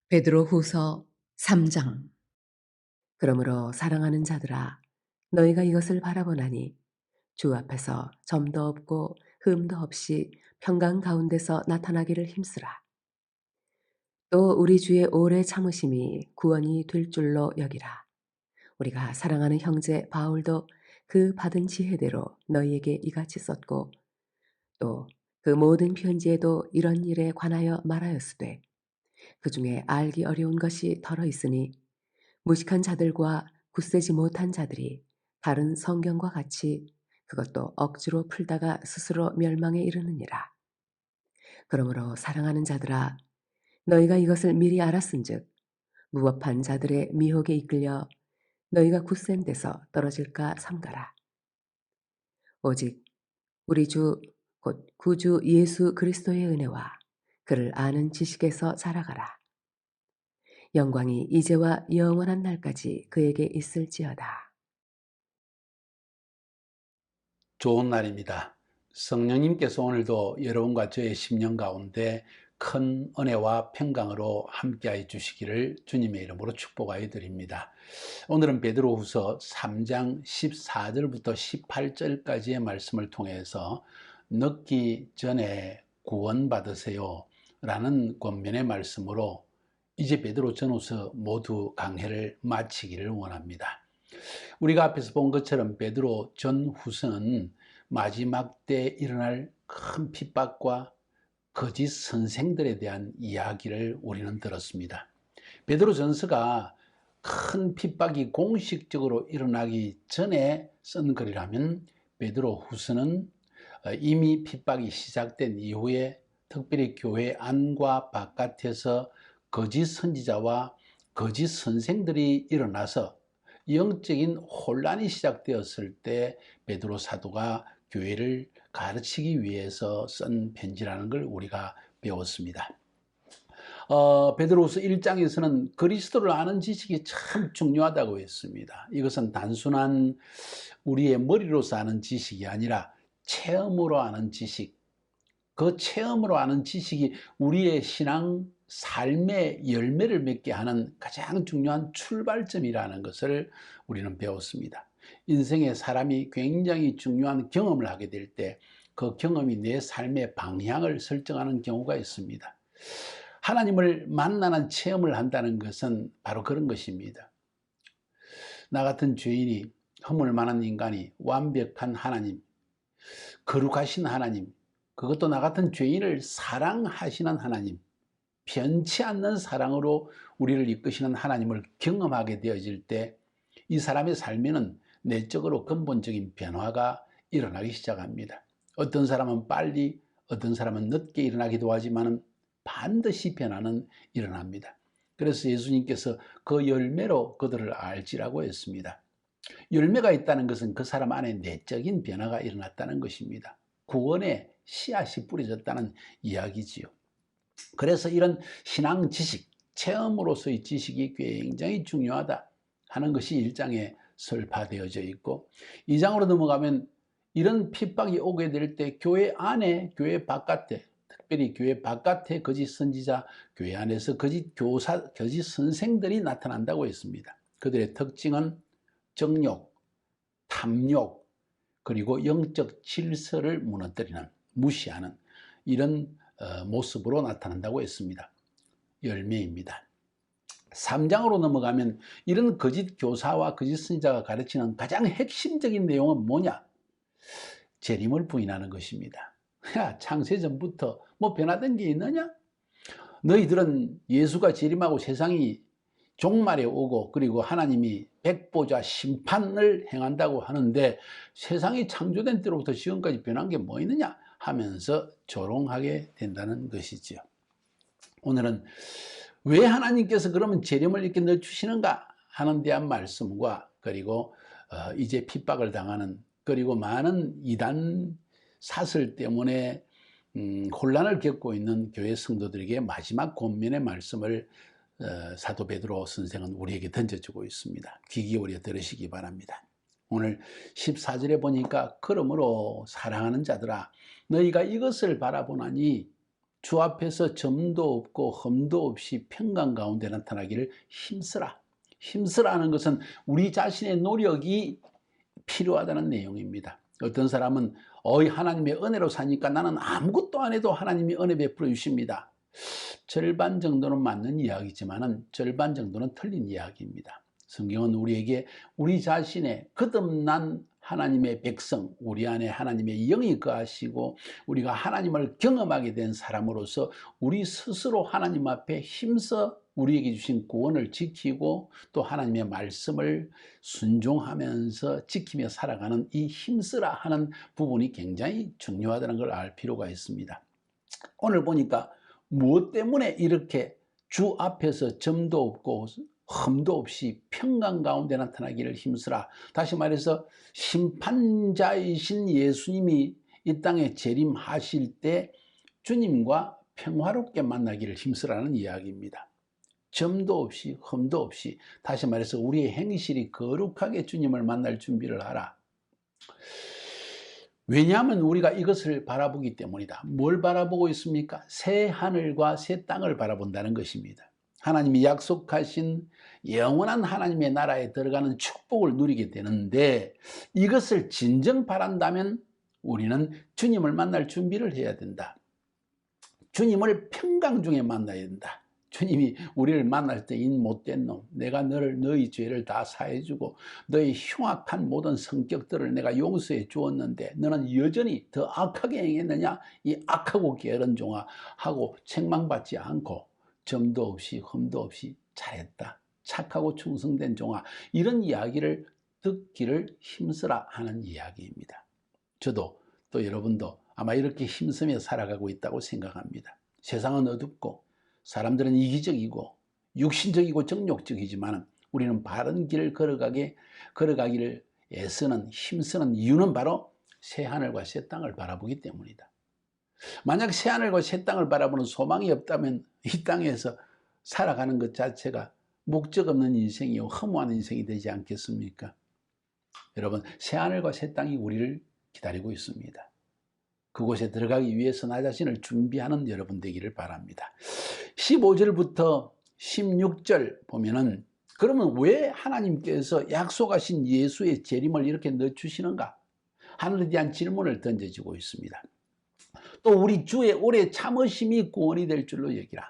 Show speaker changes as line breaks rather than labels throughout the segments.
베드로후서 3장. 그러므로 사랑하는 자들아, 너희가 이것을 바라보나니 주 앞에서 점도 없고 흠도 없이 평강 가운데서 나타나기를 힘쓰라. 또 우리 주의 오래 참으심이 구원이 될 줄로 여기라. 우리가 사랑하는 형제 바울도 그 받은 지혜대로 너희에게 이같이 썼고, 또 그 모든 편지에도 이런 일에 관하여 말하였으되, 그 중에 알기 어려운 것이 덜어 있으니 무식한 자들과 굳세지 못한 자들이 다른 성경과 같이 그것도 억지로 풀다가 스스로 멸망에 이르느니라. 그러므로 사랑하는 자들아, 너희가 이것을 미리 알았은즉 무법한 자들의 미혹에 이끌려 너희가 굳센 데서 떨어질까 삼가라. 오직 우리 주 곧 구주 예수 그리스도의 은혜와 그를 아는 지식에서 자라가라. 영광이 이제와 영원한 날까지 그에게 있을지어다.
좋은 날입니다. 성령님께서 오늘도 여러분과 저의 심령 가운데 큰 은혜와 평강으로 함께해 주시기를 주님의 이름으로 축복하여 드립니다. 오늘은 베드로후서 3장 14절부터 18절까지의 말씀을 통해서 늦기 전에 구원받으세요 라는 권면의 말씀으로 이제 베드로 전후서 모두 강해를 마치기를 원합니다. 우리가 앞에서 본 것처럼 베드로 전후서는 마지막 때 일어날 큰 핍박과 거짓 선생들에 대한 이야기를 우리는 들었습니다. 베드로 전서가 큰 핍박이 공식적으로 일어나기 전에 쓴 글이라면 베드로 후서는 이미 핍박이 시작된 이후에 특별히 교회 안과 바깥에서 거짓 선지자와 거짓 선생들이 일어나서 영적인 혼란이 시작되었을 때 베드로 사도가 교회를 가르치기 위해서 쓴 편지라는 걸 우리가 배웠습니다. 베드로후서 1장에서는 그리스도를 아는 지식이 참 중요하다고 했습니다. 이것은 단순한 우리의 머리로서 아는 지식이 아니라 체험으로 아는 지식, 그 체험으로 아는 지식이 우리의 신앙 삶의 열매를 맺게 하는 가장 중요한 출발점이라는 것을 우리는 배웠습니다. 인생에 사람이 굉장히 중요한 경험을 하게 될 때 그 경험이 내 삶의 방향을 설정하는 경우가 있습니다. 하나님을 만나는 체험을 한다는 것은 바로 그런 것입니다. 나 같은 죄인이, 허물 많은 인간이 완벽한 하나님, 거룩하신 하나님, 그것도 나 같은 죄인을 사랑하시는 하나님, 변치 않는 사랑으로 우리를 이끄시는 하나님을 경험하게 되어질 때 이 사람의 삶에는 내적으로 근본적인 변화가 일어나기 시작합니다. 어떤 사람은 빨리, 어떤 사람은 늦게 일어나기도 하지만 반드시 변화는 일어납니다. 그래서 예수님께서 그 열매로 그들을 알지라고 했습니다. 열매가 있다는 것은 그 사람 안에 내적인 변화가 일어났다는 것입니다. 구원의 씨앗이 뿌려졌다는 이야기지요. 그래서 이런 신앙 지식, 체험으로서의 지식이 굉장히 중요하다 하는 것이 1장에 설파되어져 있고, 2장으로 넘어가면 이런 핍박이 오게 될 때 교회 안에, 교회 바깥에, 특별히 교회 바깥에 거짓 선지자, 교회 안에서 거짓 교사, 거짓 선생들이 나타난다고 했습니다. 그들의 특징은 정욕, 탐욕, 그리고 영적 질서를 무너뜨리는, 무시하는 이런 모습으로 나타난다고 했습니다. 열매입니다. 3장으로 넘어가면 이런 거짓 교사와 거짓 선지자가 가르치는 가장 핵심적인 내용은 뭐냐? 재림을 부인하는 것입니다. 야, 창세전부터 뭐 변화된 게 있느냐? 너희들은 예수가 재림하고 세상이 종말에 오고 그리고 하나님이 백보자 심판을 행한다고 하는데 세상이 창조된 때로부터 지금까지 변한 게 뭐 있느냐 하면서 조롱하게 된다는 것이지요. 오늘은 왜 하나님께서 그러면 재림을 이렇게 늦추시는가 하는 대한 말씀과 그리고 이제 핍박을 당하는 그리고 많은 이단 사슬 때문에 혼란을 겪고 있는 교회 성도들에게 마지막 권면의 말씀을 사도 베드로 선생은 우리에게 던져주고 있습니다. 귀 기울여 들으시기 바랍니다. 오늘 14절에 보니까 그러므로 사랑하는 자들아 너희가 이것을 바라보나니 주 앞에서 점도 없고 흠도 없이 평강 가운데 나타나기를 힘쓰라. 힘쓰라는 것은 우리 자신의 노력이 필요하다는 내용입니다. 어떤 사람은 하나님의 은혜로 사니까 나는 아무것도 안 해도 하나님이 은혜 베풀어 주십니다. 절반 정도는 맞는 이야기지만 절반 정도는 틀린 이야기입니다. 성경은 우리에게 우리 자신의 거듭난 하나님의 백성, 우리 안에 하나님의 영이 거하시고 우리가 하나님을 경험하게 된 사람으로서 우리 스스로 하나님 앞에 힘써 우리에게 주신 구원을 지키고 또 하나님의 말씀을 순종하면서 지키며 살아가는 이 힘쓰라 하는 부분이 굉장히 중요하다는 걸 알 필요가 있습니다. 오늘 보니까 무엇 때문에 이렇게 주 앞에서 점도 없고 흠도 없이 평강 가운데 나타나기를 힘쓰라. 다시 말해서 심판자이신 예수님이 이 땅에 재림하실 때 주님과 평화롭게 만나기를 힘쓰라는 이야기입니다. 점도 없이 흠도 없이, 다시 말해서 우리의 행실이 거룩하게 주님을 만날 준비를 하라. 왜냐하면 우리가 이것을 바라보기 때문이다. 뭘 바라보고 있습니까? 새 하늘과 새 땅을 바라본다는 것입니다. 하나님이 약속하신 영원한 하나님의 나라에 들어가는 축복을 누리게 되는데, 이것을 진정 바란다면 우리는 주님을 만날 준비를 해야 된다. 주님을 평강 중에 만나야 된다. 주님이 우리를 만날 때 이 못된 놈, 내가 너희 죄를 다 사해주고 너의 흉악한 모든 성격들을 내가 용서해 주었는데 너는 여전히 더 악하게 행했느냐, 이 악하고 게으른 종아 하고 책망받지 않고 점도 없이 흠도 없이 잘했다, 착하고 충성된 종아, 이런 이야기를 듣기를 힘쓰라 하는 이야기입니다. 저도 또 여러분도 아마 이렇게 힘쓰며 살아가고 있다고 생각합니다. 세상은 어둡고 사람들은 이기적이고 육신적이고 정욕적이지만 우리는 바른 길을 걸어가기를 애쓰는, 힘쓰는 이유는 바로 새하늘과 새 땅을 바라보기 때문이다. 만약 새하늘과 새 땅을 바라보는 소망이 없다면 이 땅에서 살아가는 것 자체가 목적 없는 인생이요, 허무한 인생이 되지 않겠습니까? 여러분, 새하늘과 새 땅이 우리를 기다리고 있습니다. 그곳에 들어가기 위해서 나 자신을 준비하는 여러분 되기를 바랍니다. 15절부터 16절 보면은, 그러면 왜 하나님께서 약속하신 예수의 재림을 이렇게 늦추시는가 하늘에 대한 질문을 던져지고 있습니다. 또 우리 주의 오래 참으심이 구원이 될 줄로 여기라.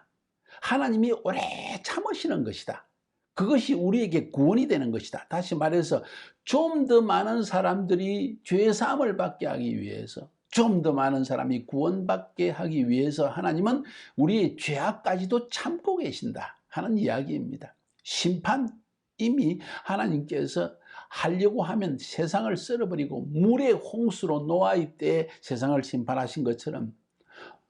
하나님이 오래 참으시는 것이다. 그것이 우리에게 구원이 되는 것이다. 다시 말해서 좀 더 많은 사람들이 죄사함을 받게 하기 위해서, 좀 더 많은 사람이 구원받게 하기 위해서 하나님은 우리의 죄악까지도 참고 계신다 하는 이야기입니다. 심판, 이미 하나님께서 하려고 하면 세상을 썰어버리고 물의 홍수로 노아의 때에 세상을 심판하신 것처럼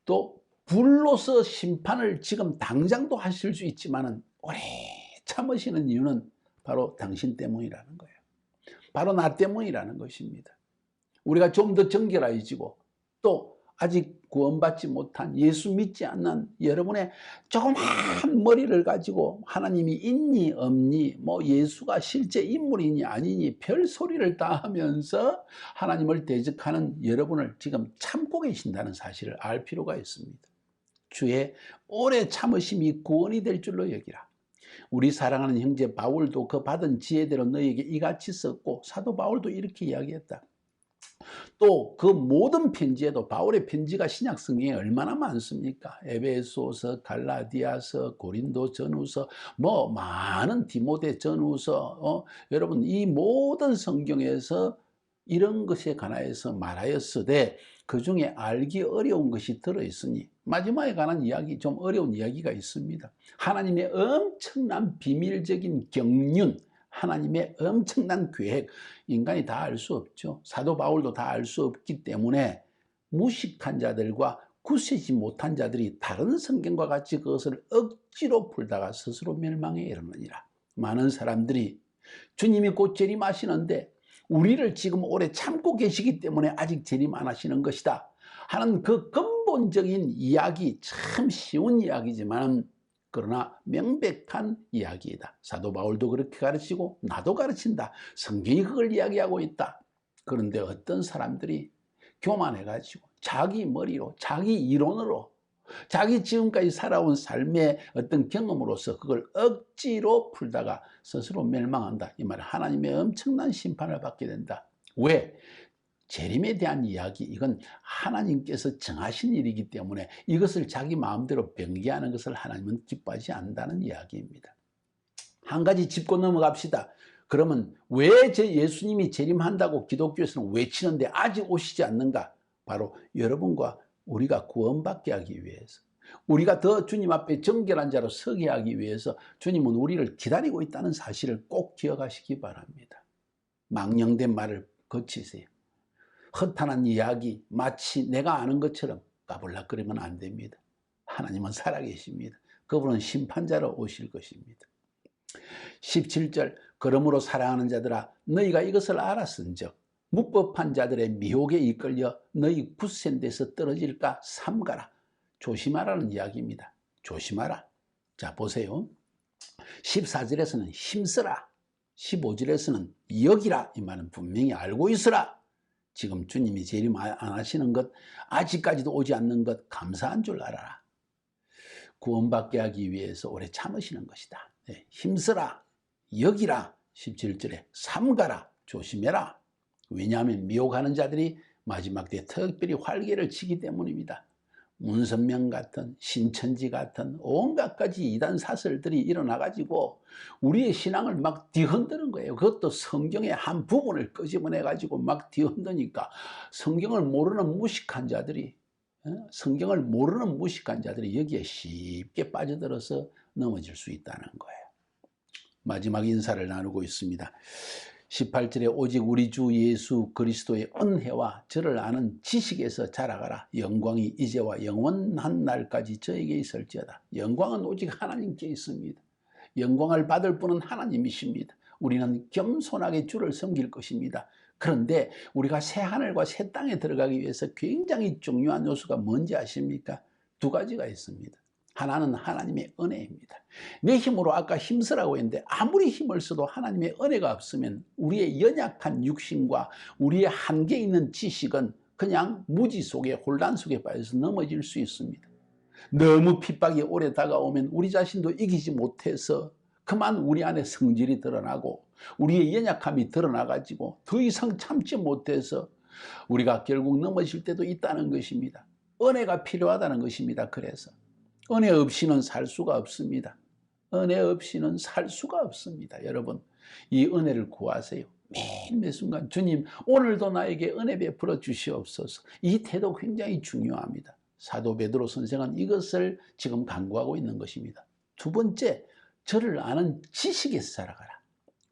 또 불로서 심판을 지금 당장도 하실 수 있지만 오래 참으시는 이유는 바로 당신 때문이라는 거예요. 바로 나 때문이라는 것입니다. 우리가 좀 더 정결해지고 또 아직 구원받지 못한, 예수 믿지 않는 여러분의 조그마한 머리를 가지고 하나님이 있니 없니, 예수가 실제 인물이니 아니니 별 소리를 다 하면서 하나님을 대적하는 여러분을 지금 참고 계신다는 사실을 알 필요가 있습니다. 주의 오래 참으심이 구원이 될 줄로 여기라. 우리 사랑하는 형제 바울도 그 받은 지혜대로 너희에게 이같이 썼고, 사도 바울도 이렇게 이야기했다. 또 그 모든 편지에도, 바울의 편지가 신약 성경에 얼마나 많습니까? 에베소서, 갈라디아서, 고린도 전후서, 많은 디모데 전후서, 여러분 이 모든 성경에서 이런 것에 관하여서 말하였으되 그 중에 알기 어려운 것이 들어있으니, 마지막에 관한 이야기, 좀 어려운 이야기가 있습니다. 하나님의 엄청난 비밀적인 경륜, 하나님의 엄청난 계획, 인간이 다 알 수 없죠. 사도 바울도 다 알 수 없기 때문에 무식한 자들과 굳세지 못한 자들이 다른 성경과 같이 그것을 억지로 풀다가 스스로 멸망에 이르느니라. 많은 사람들이 주님이 곧 재림하시는데 우리를 지금 오래 참고 계시기 때문에 아직 재림 안 하시는 것이다 하는 그 근본적인 이야기, 참 쉬운 이야기지만 그러나 명백한 이야기이다. 사도 바울도 그렇게 가르치고 나도 가르친다. 성경이 그걸 이야기하고 있다. 그런데 어떤 사람들이 교만해가지고 자기 머리로, 자기 이론으로 자기 지금까지 살아온 삶의 어떤 경험으로서 그걸 억지로 풀다가 스스로 멸망한다. 이 말, 하나님의 엄청난 심판을 받게 된다. 왜? 재림에 대한 이야기, 이건 하나님께서 정하신 일이기 때문에 이것을 자기 마음대로 변개하는 것을 하나님은 기뻐하지 않는다는 이야기입니다. 한 가지 짚고 넘어갑시다. 그러면 왜 예수님이 재림한다고 기독교에서는 외치는데 아직 오시지 않는가? 바로 여러분과 우리가 구원받게 하기 위해서, 우리가 더 주님 앞에 정결한 자로 서게 하기 위해서 주님은 우리를 기다리고 있다는 사실을 꼭 기억하시기 바랍니다. 망령된 말을 거치세요. 허탄한 이야기, 마치 내가 아는 것처럼 까불락거리면 안 됩니다. 하나님은 살아계십니다. 그분은 심판자로 오실 것입니다. 17절, 그러므로 사랑하는 자들아, 너희가 이것을 알았은즉 무법한 자들의 미혹에 이끌려 너희 굳센 데서 떨어질까 삼가라. 조심하라는 이야기입니다. 조심하라. 자, 보세요. 14절에서는 힘쓰라, 15절에서는 여기라, 이 말은 분명히 알고 있으라. 지금 주님이 재림 안 하시는 것, 아직까지도 오지 않는 것 감사한 줄 알아라. 구원받게 하기 위해서 오래 참으시는 것이다. 네, 힘쓰라, 여기라, 17절에 삼가라, 조심해라. 왜냐하면 미혹하는 자들이 마지막 때에 특별히 활개를 치기 때문입니다. 문선명 같은, 신천지 같은 온갖 가지 이단 사설들이 일어나가지고 우리의 신앙을 막 뒤흔드는 거예요. 그것도 성경의 한 부분을 끄집어내가지고 막 뒤흔드니까 성경을 모르는 무식한 자들이, 성경을 모르는 무식한 자들이 여기에 쉽게 빠져들어서 넘어질 수 있다는 거예요. 마지막 인사를 나누고 있습니다. 18절에 오직 우리 주 예수 그리스도의 은혜와 저를 아는 지식에서 자라가라. 영광이 이제와 영원한 날까지 저에게 있을지어다. 영광은 오직 하나님께 있습니다. 영광을 받을 분은 하나님이십니다. 우리는 겸손하게 주를 섬길 것입니다. 그런데 우리가 새 하늘과 새 땅에 들어가기 위해서 굉장히 중요한 요소가 뭔지 아십니까? 두 가지가 있습니다. 하나는 하나님의 은혜입니다. 내 힘으로 아까 힘쓰라고 했는데 아무리 힘을 써도 하나님의 은혜가 없으면 우리의 연약한 육신과 우리의 한계 있는 지식은 그냥 무지 속에, 혼란 속에 빠져서 넘어질 수 있습니다. 너무 핍박이 오래 다가오면 우리 자신도 이기지 못해서 그만 우리 안에 성질이 드러나고 우리의 연약함이 드러나가지고 더 이상 참지 못해서 우리가 결국 넘어질 때도 있다는 것입니다. 은혜가 필요하다는 것입니다. 그래서 은혜 없이는 살 수가 없습니다. 은혜 없이는 살 수가 없습니다. 여러분, 이 은혜를 구하세요. 매 순간 주님, 오늘도 나에게 은혜 베풀어 주시옵소서. 이 태도 굉장히 중요합니다. 사도 베드로 선생은 이것을 지금 강구하고 있는 것입니다. 두 번째, 저를 아는 지식에서 자라가라.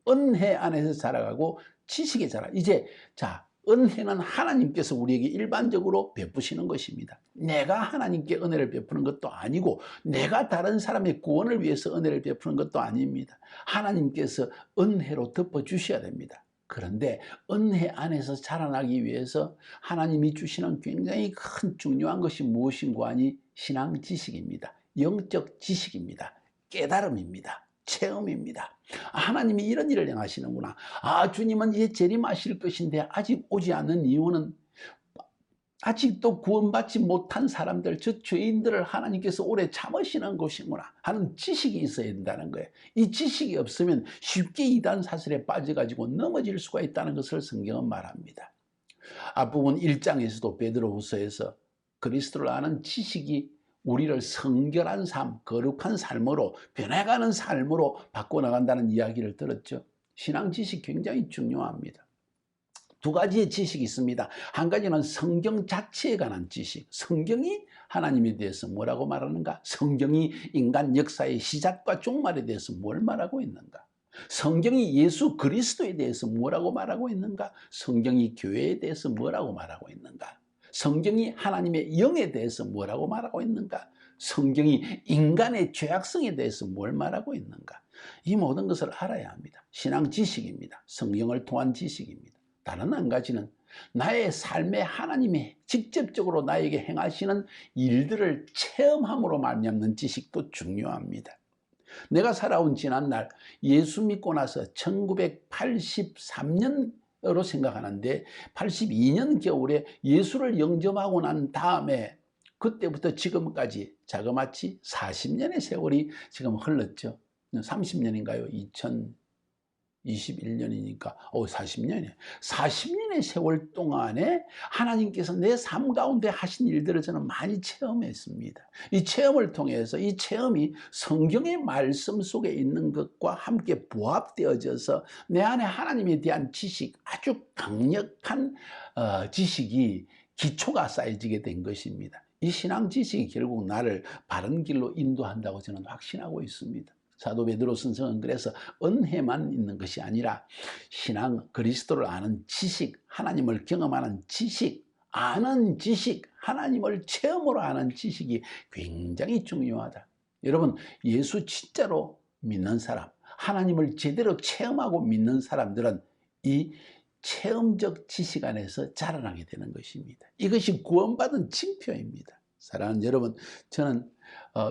은혜 안에서 자라가고 지식에 자라. 이제 자, 은혜는 하나님께서 우리에게 일반적으로 베푸시는 것입니다. 내가 하나님께 은혜를 베푸는 것도 아니고 내가 다른 사람의 구원을 위해서 은혜를 베푸는 것도 아닙니다. 하나님께서 은혜로 덮어주셔야 됩니다. 그런데 은혜 안에서 자라나기 위해서 하나님이 주시는 굉장히 큰 중요한 것이 무엇인가 하니 신앙 지식입니다. 영적 지식입니다. 깨달음입니다. 체험입니다. 하나님이 이런 일을 행하시는구나. 주님은 이제 재림하실 것인데 아직 오지 않는 이유는 아직도 구원받지 못한 사람들, 저 죄인들을 하나님께서 오래 참으시는 것이구나 하는 지식이 있어야 된다는 거예요. 이 지식이 없으면 쉽게 이단 사슬에 빠져가지고 넘어질 수가 있다는 것을 성경은 말합니다. 앞부분 1장에서도 베드로후서에서 그리스도를 아는 지식이 우리를 성결한 삶, 거룩한 삶으로, 변해가는 삶으로 바꿔나간다는 이야기를 들었죠. 신앙 지식 굉장히 중요합니다. 두 가지의 지식이 있습니다. 한 가지는 성경 자체에 관한 지식. 성경이 하나님에 대해서 뭐라고 말하는가? 성경이 인간 역사의 시작과 종말에 대해서 뭘 말하고 있는가? 성경이 예수 그리스도에 대해서 뭐라고 말하고 있는가? 성경이 교회에 대해서 뭐라고 말하고 있는가? 성경이 하나님의 영에 대해서 뭐라고 말하고 있는가? 성경이 인간의 죄악성에 대해서 뭘 말하고 있는가? 이 모든 것을 알아야 합니다. 신앙 지식입니다. 성경을 통한 지식입니다. 다른 한 가지는 나의 삶에 하나님이 직접적으로 나에게 행하시는 일들을 체험함으로 말미암는 지식도 중요합니다. 내가 살아온 지난날 예수 믿고 나서 1983년으로 생각하는데 82년 겨울에 예수를 영접하고 난 다음에 그때부터 지금까지 자그마치 40년의 세월이 지금 흘렀죠. 30년인가요? 2021년이니까 40년이에요. 40년의 세월 동안에 하나님께서 내 삶 가운데 하신 일들을 저는 많이 체험했습니다. 이 체험을 통해서 이 체험이 성경의 말씀 속에 있는 것과 함께 부합되어져서 내 안에 하나님에 대한 지식, 아주 강력한 지식이 기초가 쌓여지게 된 것입니다. 이 신앙 지식이 결국 나를 바른 길로 인도한다고 저는 확신하고 있습니다. 사도 베드로 선생은 그래서 은혜만 있는 것이 아니라 신앙, 그리스도를 아는 지식, 하나님을 경험하는 지식, 아는 지식, 하나님을 체험으로 아는 지식이 굉장히 중요하다. 여러분, 예수 진짜로 믿는 사람, 하나님을 제대로 체험하고 믿는 사람들은 이 체험적 지식 안에서 자라나게 되는 것입니다. 이것이 구원받은 징표입니다. 사랑하는 여러분, 저는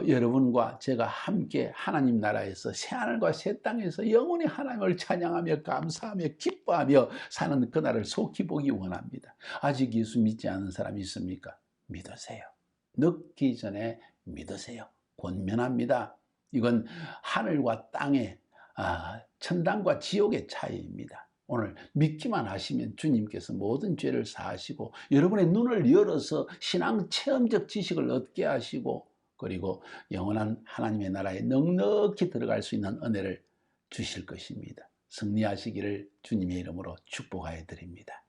여러분과 제가 함께 하나님 나라에서 새하늘과 새 땅에서 영원히 하나님을 찬양하며 감사하며 기뻐하며 사는 그날을 속히 보기 원합니다. 아직 예수 믿지 않은 사람이 있습니까? 믿으세요. 늦기 전에 믿으세요. 권면합니다. 이건 하늘과 땅의 천당과 지옥의 차이입니다. 오늘 믿기만 하시면 주님께서 모든 죄를 사하시고 여러분의 눈을 열어서 신앙 체험적 지식을 얻게 하시고 그리고 영원한 하나님의 나라에 넉넉히 들어갈 수 있는 은혜를 주실 것입니다. 승리하시기를 주님의 이름으로 축복하여 드립니다.